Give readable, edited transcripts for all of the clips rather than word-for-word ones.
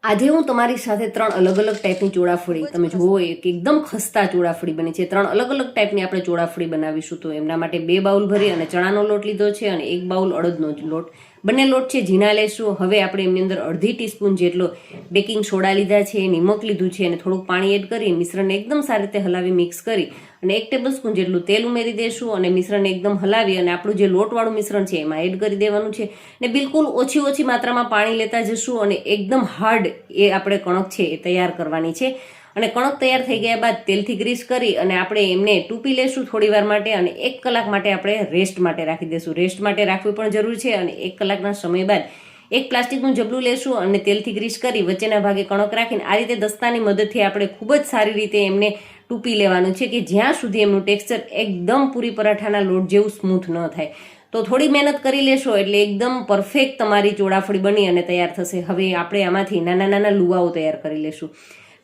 આજે હું તમારી સાથે 3 અલગ અલગ ટાઈપની ચોળાફળી, તમે જુઓ એક એકદમ ખસ્તા ચોળાફળી બની છે. 3 અલગ અલગ ટાઈપની આપણે ચોળાફળી બનાવીશું. તો એમના માટે 2 બાઉલ ભરી અને ચણાનો લોટ લીધો છે અને 1 બાઉલ અડદનો લોટ. બંને લોટ છે ઝીણા લેશું. હવે આપણે એમની અંદર અડધી ટીસ્પૂન જેટલો બેકિંગ સોડા લીધા છે, નિમક લીધું છે અને થોડુંક પાણી એડ કરી મિશ્રણને એકદમ સારી રીતે હલાવી મિક્સ કરી અને 1 ટેબલસ્પૂન જેટલું તેલ ઉમેરી દેશું અને મિશ્રણને એકદમ હલાવી અને આપણું જે લોટવાળું મિશ્રણ છે એમાં એડ કરી દેવાનું છે ને બિલકુલ ઓછી માત્રામાં પાણી લેતા જશું અને એકદમ હાર્ડ એ આપણે કણક છે એ તૈયાર કરવાની છે. અને કણક તૈયાર થઈ ગયા બાદ તેલથી ગ્રીસ કરી અને આપણે એમને ટૂપી લેશું થોડી વાર માટે અને 1 કલાક માટે આપણે રેસ્ટ માટે રાખી દેશું. રેસ્ટ માટે રાખવી પણ જરૂરી છે અને 1 કલાકના સમય બાદ એક પ્લાસ્ટિકનું જબલું લેશું અને તેલથી ગ્રીસ કરી વચ્ચેના ભાગે કણક રાખીને આ રીતે દસ્તાની મદદથી આપણે ખૂબ જ સારી રીતે એમને ટૂપી લેવાનું છે કે જ્યાં સુધી એમનું ટેક્સચર એકદમ પૂરી પરાઠાના લોટ જેવું સ્મૂથ ન થાય. તો થોડી મહેનત કરી લેશો એટલે એકદમ પરફેક્ટ તમારી ચોળાફળી બની અને તૈયાર થશે. હવે આપણે આમાંથી નાના લુવાઓ તૈયાર કરી લેશું.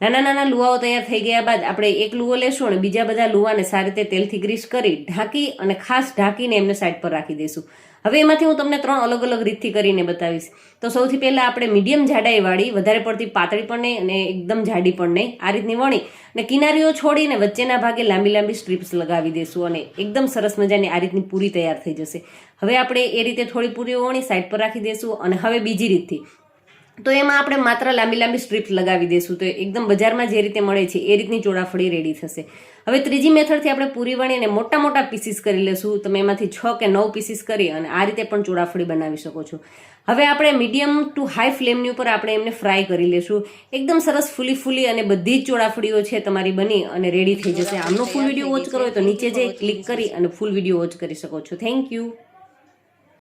નાના લુવાઓ તૈયાર થઈ ગયા બાદ આપણે એક લુવો લેશું અને બીજા બધા લુવાને સારી રીતે તેલથી ગ્રીસ કરી ઢાંકી અને ખાસ ઢાંકીને એમને સાઈડ પર રાખી દઈશું. હવે એમાંથી હું તમને 3 અલગ અલગ રીતથી કરીને બતાવીશ. તો સૌથી પહેલા આપણે મીડિયમ જાડાઈ વાળી, વધારે પડતી પાતળી પણ નહીં અને એકદમ જાડી પણ નહીં, આ રીતની વણી અને કિનારીઓ છોડીને વચ્ચેના ભાગે લાંબી સ્ટ્રીપ્સ લગાવી દઈશું અને એકદમ સરસ મજાની આ રીતની પૂરી તૈયાર થઈ જશે. હવે આપણે એ રીતે થોડી પૂરીઓ વણી સાઈડ પર રાખી દઈશું અને હવે બીજી રીતથી તો એમાં આપણે માત્ર લાંબી સ્ટ્રીપ્સ લગાવી દઈશું. તો એકદમ બજારમાં જે રીતે મળે છે એ રીતની ચોળાફળી રેડી થશે. હવે ત્રીજી મેથડથી આપણે પૂરી વણીને મોટા પીસીસ કરી લેશું. તમે એમાંથી 6 કે 9 પીસીસ કરી અને આ રીતે પણ ચોળાફળી બનાવી શકો છો. હવે આપણે મીડિયમ ટુ હાઈ ફ્લેમની ઉપર આપણે એમને ફ્રાય કરી લેશું. એકદમ સરસ ફૂલી અને બધી જ ચોળાફળીઓ છે તમારી બની અને રેડી થઈ જશે. આમનો ફૂલ વિડીયો વોચ કરો હોય તો નીચે જઈ ક્લિક કરી અને ફૂલ વિડીયો વોચ કરી શકો છો. Thank you.